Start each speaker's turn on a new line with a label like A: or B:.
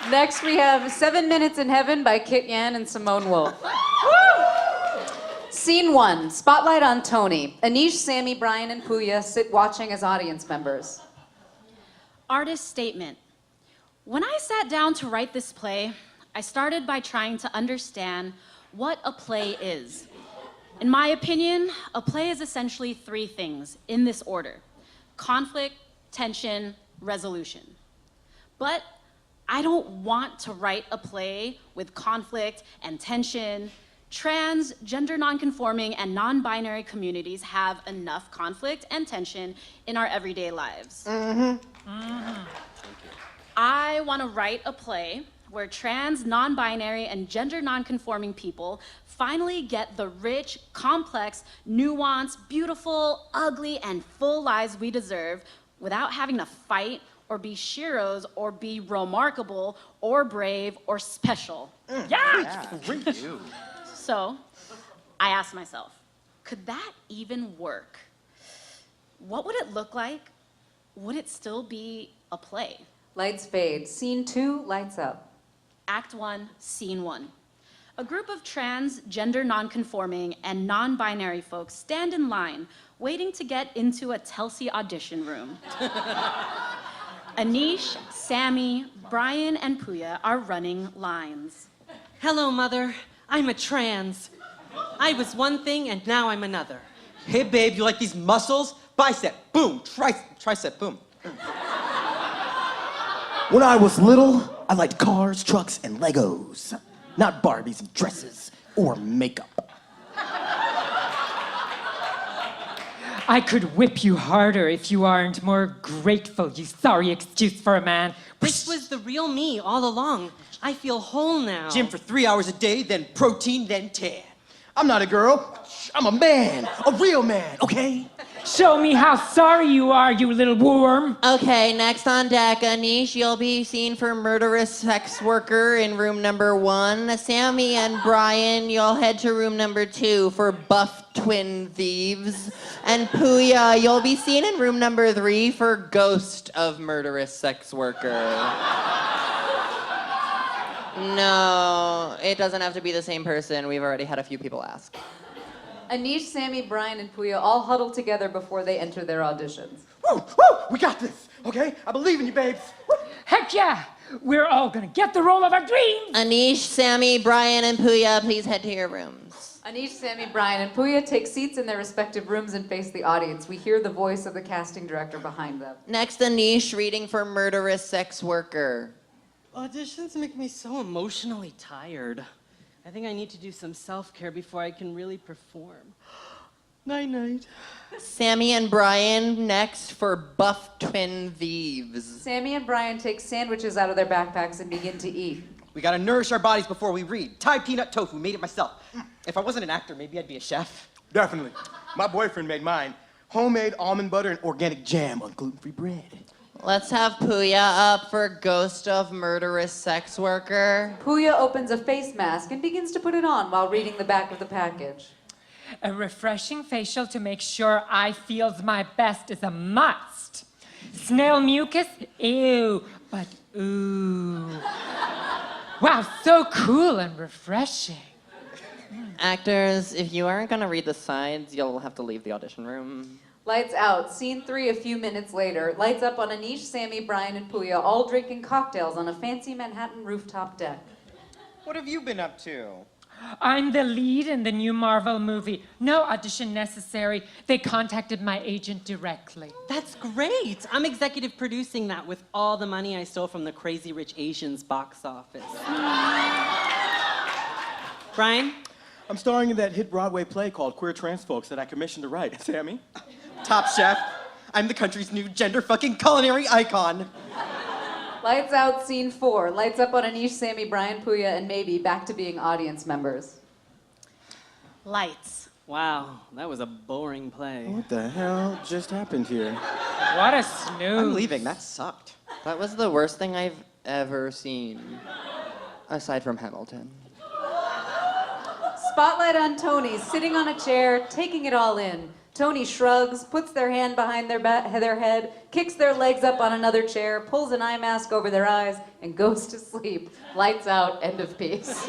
A: Next, we have 7 Minutes in Heaven by Kit Yan and Simone Wolff. Scene 1, spotlight on Tony. Aneesh, Samy, Brian, and Pooya sit watching as audience members.
B: Artist statement. When I sat down to write this play, I started by trying to understand what a play is. In my opinion, a play is essentially 3 things in this order: conflict, tension, resolution. But I don't want to write a play with conflict and tension. Trans, gender nonconforming, and non-binary communities have enough conflict and tension in our everyday lives. I want to write a play where trans, non-binary, and gender nonconforming people finally get the rich, complex, nuanced, beautiful, ugly, and full lives we deserve without having to fight or be sheroes or be remarkable or brave or special.
C: Yeah.
B: So I asked myself, could that even work? What would it look like? Would it still be a play?
A: Lights fade. Scene 2, lights up.
B: Act 1, Scene 1. A group of trans, gender nonconforming, and non-binary folks stand in line, waiting to get into a Telsey audition room. Aneesh, Samy, Brian, and Pooya are running lines.
D: Hello, Mother. I'm a trans. I was one thing and now I'm another.
C: Hey, babe, you like these muscles? Bicep, boom. Tricep, boom.
E: When I was little, I liked cars, trucks, and Legos. Not Barbies and dresses or makeup.
F: I could whip you harder if you aren't more grateful, you sorry excuse for a man.
D: This was the real me all along. I feel whole now.
C: Gym for 3 hours a day, then protein, then tan.
E: I'm not a girl. I'm a man. A real man, okay?
F: Show me how sorry you are, you little worm.
G: Okay, next on deck, Aneesh, you'll be seen for murderous sex worker in room number 1. Samy and Brian, you'll head to room number 2 for buff twin thieves. And Pooya, you'll be seen in room number 3 for ghost of murderous sex worker. No, it doesn't have to be the same person. We've already had a few people ask.
A: Aneesh, Samy, Brian, and Pooya all huddle together before they enter their auditions.
E: Woo, woo, we got this, okay? I believe in you, babes. Woo.
F: Heck yeah! We're all gonna get the role of our dreams!
G: Aneesh, Samy, Brian, and Pooya, please head to your rooms.
A: Aneesh, Samy, Brian, and Pooya take seats in their respective rooms and face the audience. We hear the voice of the casting director behind them.
G: Next, Aneesh reading for murderous sex worker.
D: Auditions make me so emotionally tired. I think I need to do some self-care before I can really perform. Night-night.
G: Samy and Brian next for buff twin thieves.
A: Samy and Brian take sandwiches out of their backpacks and begin to eat.
C: We gotta nourish our bodies before we read. Thai peanut tofu, made it myself. If I wasn't an actor, maybe I'd be a chef.
E: Definitely. My boyfriend made mine. Homemade almond butter and organic jam on gluten-free bread.
G: Let's have Pooya up for ghost of murderous sex worker.
A: Pooya opens a face mask and begins to put it on while reading the back of the package.
F: A refreshing facial to make sure I feels my best is a must. Snail mucus? Ew, but ooh. Wow, so cool and refreshing.
G: Actors, if you aren't gonna read the sides, you'll have to leave the audition room.
A: Lights out. Scene 3 a few minutes later. Lights up on Aneesh, Samy, Brian, and Pooya, all drinking cocktails on a fancy Manhattan rooftop deck.
C: What have you been up to?
F: I'm the lead in the new Marvel movie. No audition necessary. They contacted my agent directly.
D: That's great. I'm executive producing that with all the money I stole from the Crazy Rich Asians box office. Brian?
E: I'm starring in that hit Broadway play called Queer Trans Folks that I commissioned to write. Samy?
C: Top chef. I'm the country's new gender-fucking culinary icon.
A: Lights out. Scene 4. Lights up on Aneesh, Samy, Brian, Pooya, and maybe back to being audience members.
B: Lights.
D: Wow, that was a boring play.
E: What the hell just happened here?
F: What a snooze.
C: I'm leaving. That sucked.
G: That was the worst thing I've ever seen. Aside from Hamilton.
A: Spotlight on Tony, sitting on a chair, taking it all in. Tony shrugs, puts their hand behind their head, kicks their legs up on another chair, pulls an eye mask over their eyes, and goes to sleep. Lights out, end of piece.